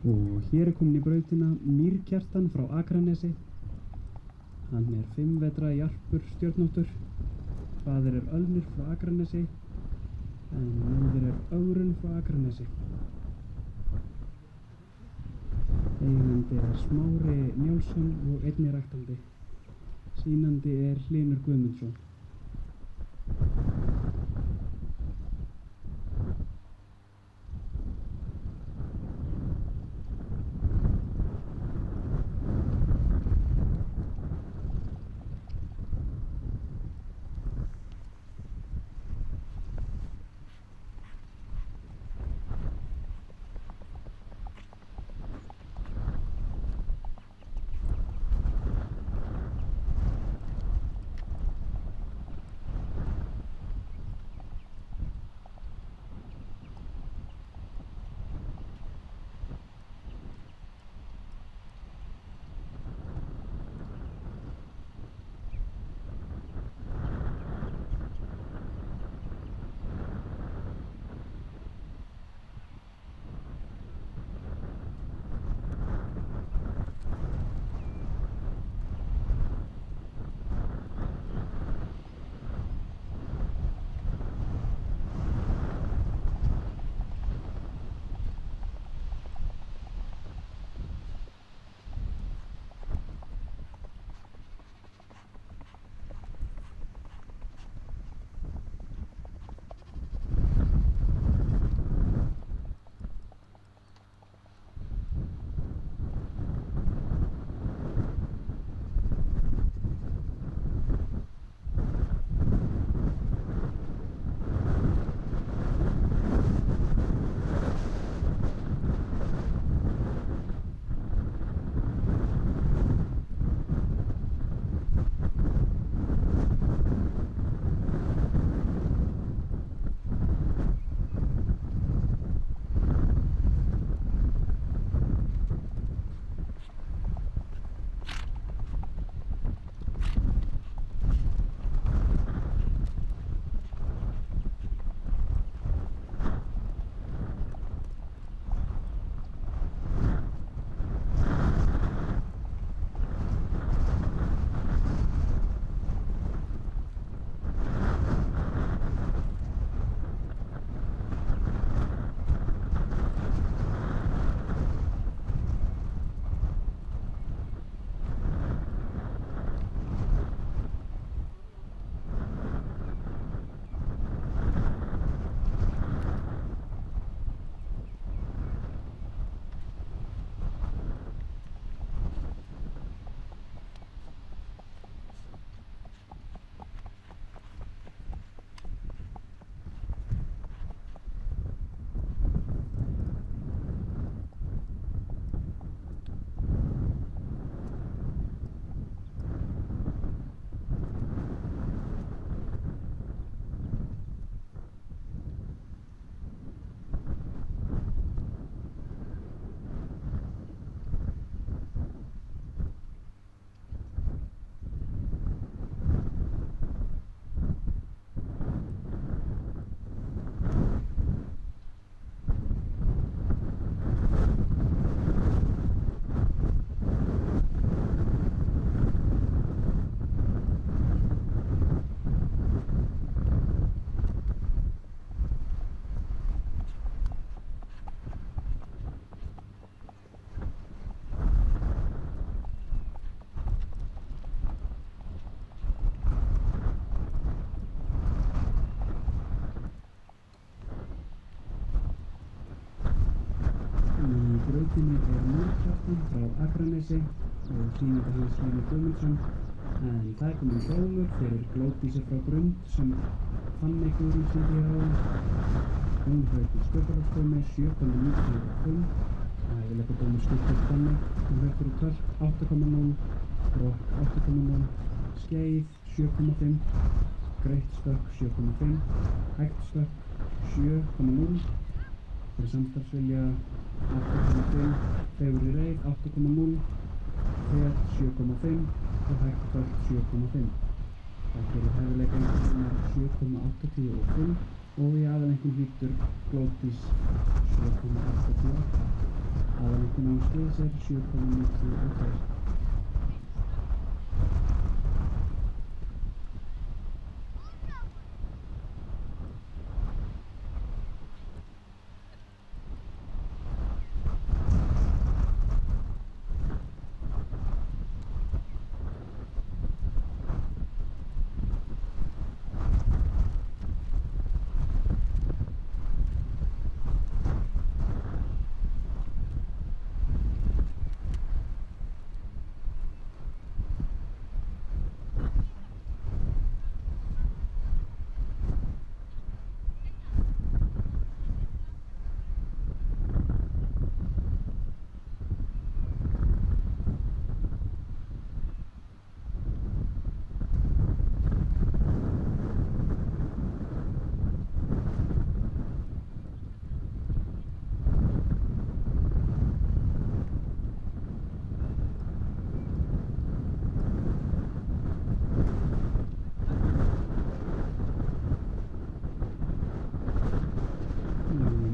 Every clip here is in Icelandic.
Og hér komin í brautina Mýrkjartan frá Akranesi. Hann 5 vetra jarpur stjörnóttur. Faðir Ölnir frá Akranesi en móðir Ögrun frá Akranesi. Eigandi Smári Njálsson og einnig ræktandi. Sýnandi Hlynur Guðmundsson. brautinni Mýrkjartan frá Akranesi og sýnandi hans Hlynur Guðmundsson. En það komin hrómur fyrir Glódísi frá Grund sem fann Guðrún sýndi hér áðan. Hún hlaut í sköpunarskómi 7,95. Hæfileikadómur skiptist þannig. Hún hlautur í Törk 8,0, Rokk 8,0, Skeið 7,5, Greitt stökk 7,5, Hægt stökk 7,0, fyrir samstarfsvilja 8,5, Fegur í reið 8,0, Fet 7,5 og Hægt stökk 7,5. Það gerir hæfileikaeinkunnirnar 7,85 og í aðaleinkunn hlýtur Glódís 7,88. Aðaleinkunn Ásgeirs er 7,92.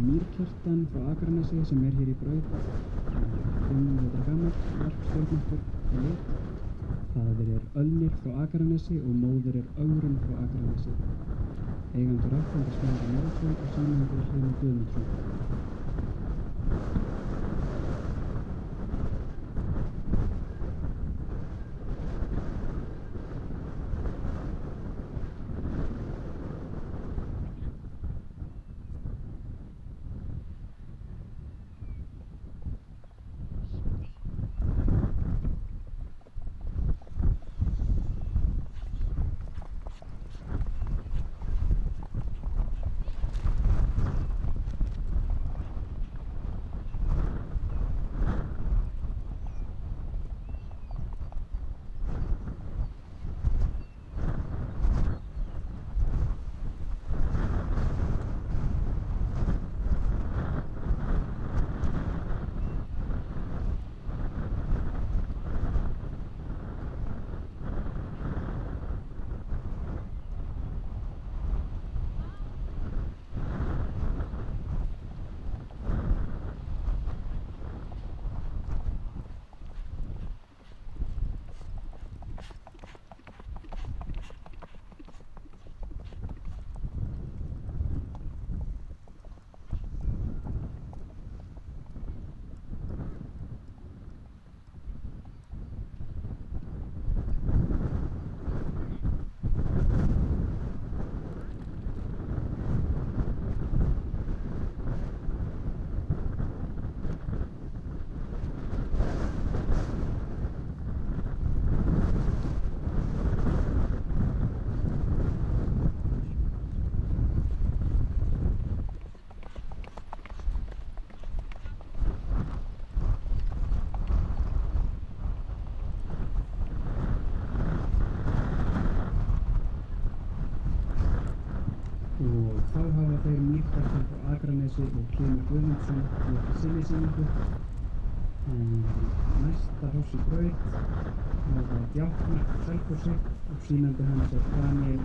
Mýrkjartan frá Akranesi sem er hér í braut, 5 vetra gamall, varpstjörnóttur og lit. Faðir er Ölnir frá Akranesi og móðir er Ögrun frá Akranesi. Eigendur Aftangar Skjaldar Márusson og Sigmundur Hlynur Guðmundsson. Og þá hafa þeir Mýrkjartan frá Akranesi og Hlynur Guðmundsson lokið sinni sýningu. Næsta hross í braut var Djáknar frá Selfossi og sýnandi hans er Daniel